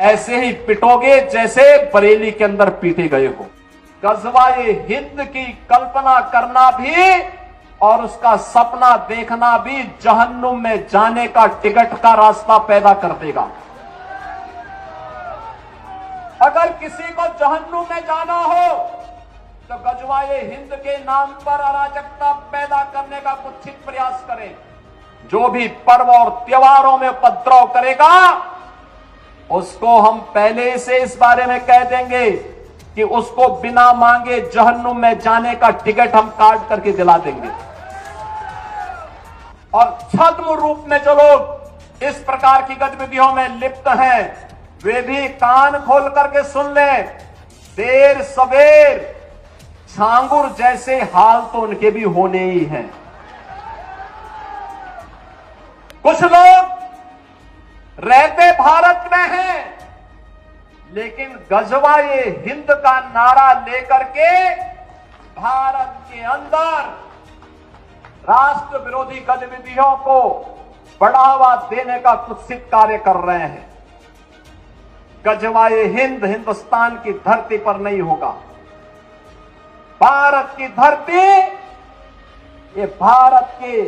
ऐसे ही पिटोगे जैसे बरेली के अंदर पीटे गए हो। गज़वाए हिंद की कल्पना करना भी और उसका सपना देखना भी जहन्नुम में जाने का टिकट का रास्ता पैदा कर देगा। अगर किसी को जहन्नुम में जाना हो तो गज़वाए हिंद के नाम पर अराजकता पैदा करने का कुत्सित प्रयास करे। जो भी पर्व और त्योहारों में उपद्रव करेगा उसको हम पहले से इस बारे में कह देंगे कि उसको बिना मांगे जहन्नुम में जाने का टिकट हम काट करके दिला देंगे। और छद्म रूप में जो लोग इस प्रकार की गतिविधियों में लिप्त हैं वे भी कान खोल करके सुन लें। देर सवेर छांगुर जैसे हाल तो उनके भी होने ही हैं। कुछ लोग रहते भारत में हैं लेकिन गज़वाए हिंद का नारा लेकर के भारत के अंदर राष्ट्र विरोधी गतिविधियों को बढ़ावा देने का कुत्सित कार्य कर रहे हैं। गज़वाए हिंद हिंदुस्तान की धरती पर नहीं होगा। भारत की धरती ये भारत के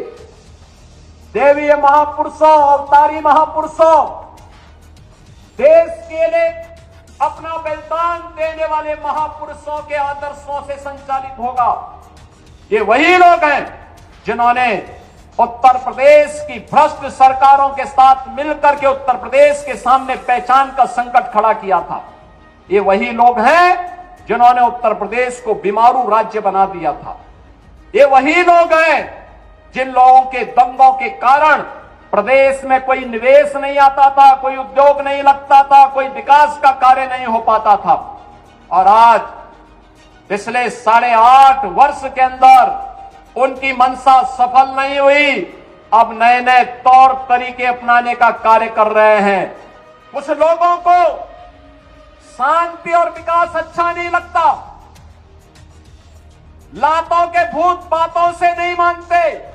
देवीय महापुरुषों अवतारी महापुरुषों देश के लिए अपना बलिदान देने वाले महापुरुषों के आदर्शों से संचालित होगा। ये वही लोग हैं जिन्होंने उत्तर प्रदेश की भ्रष्ट सरकारों के साथ मिलकर के उत्तर प्रदेश के सामने पहचान का संकट खड़ा किया था। ये वही लोग हैं जिन्होंने उत्तर प्रदेश को बीमारू राज्य बना दिया था। ये वही लोग हैं जिन लोगों के दंगों के कारण प्रदेश में कोई निवेश नहीं आता था, कोई उद्योग नहीं लगता था, कोई विकास का कार्य नहीं हो पाता था। और आज पिछले 8.5 वर्ष के अंदर उनकी मंशा सफल नहीं हुई। अब नए नए तौर तरीके अपनाने का कार्य कर रहे हैं। कुछ लोगों को शांति और विकास अच्छा नहीं लगता, लातों के भूत बातों से नहीं मानते।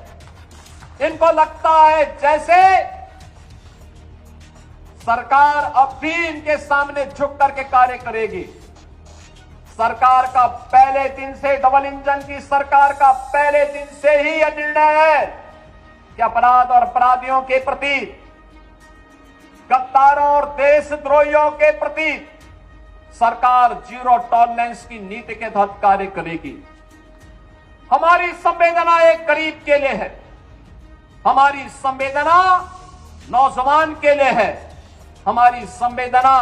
इनको लगता है जैसे सरकार अब भी इनके सामने झुक करके कार्य करेगी। सरकार का पहले दिन से डबल इंजन की सरकार का पहले दिन से ही यह निर्णय है कि अपराध और अपराधियों के प्रति, गद्दारों और देशद्रोहियों के प्रति सरकार जीरो टॉलरेंस की नीति के तहत कार्य करेगी। हमारी संवेदना एक गरीब के लिए है, हमारी संवेदना नौजवान के लिए है, हमारी संवेदना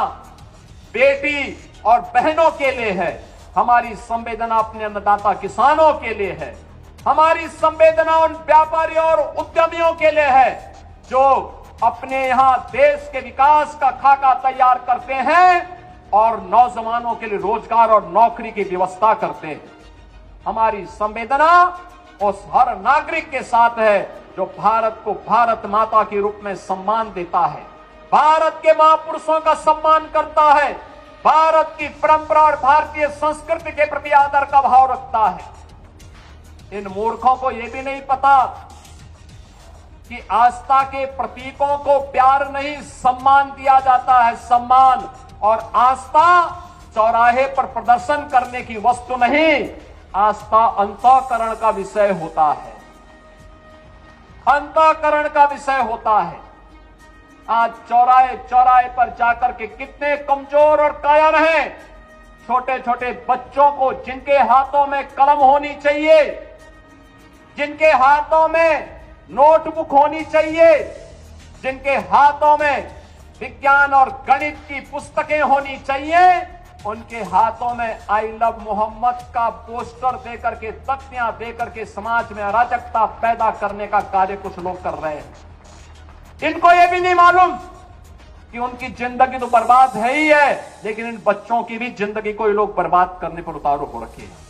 बेटी और बहनों के लिए है, हमारी संवेदना अपने अन्नदाता किसानों के लिए है, हमारी संवेदना उन व्यापारियों और उद्यमियों के लिए है जो अपने यहां देश के विकास का खाका तैयार करते हैं और नौजवानों के लिए रोजगार और नौकरी की व्यवस्था करते हैं। हमारी संवेदना उस हर नागरिक के साथ है जो भारत को भारत माता के रूप में सम्मान देता है, भारत के महापुरुषों का सम्मान करता है, भारत की परंपरा और भारतीय संस्कृति के प्रति आदर का भाव रखता है। इन मूर्खों को यह भी नहीं पता कि आस्था के प्रतीकों को प्यार नहीं सम्मान दिया जाता है। सम्मान और आस्था चौराहे पर प्रदर्शन करने की वस्तु नहीं, आस्था अंतःकरण का विषय होता है, अंतःकरण का विषय होता है। आज चौराहे चौराहे पर जाकर के कितने कमजोर और कायर हैं छोटे छोटे बच्चों को, जिनके हाथों में कलम होनी चाहिए, जिनके हाथों में नोटबुक होनी चाहिए, जिनके हाथों में विज्ञान और गणित की पुस्तकें होनी चाहिए, उनके हाथों में आई लव मोहम्मद का पोस्टर देकर के, तख्तियां देकर के समाज में अराजकता पैदा करने का कार्य कुछ लोग कर रहे हैं। इनको यह भी नहीं मालूम कि उनकी जिंदगी तो बर्बाद है ही है, लेकिन इन बच्चों की भी जिंदगी को ये लोग बर्बाद करने पर उतारू हो रखे हैं।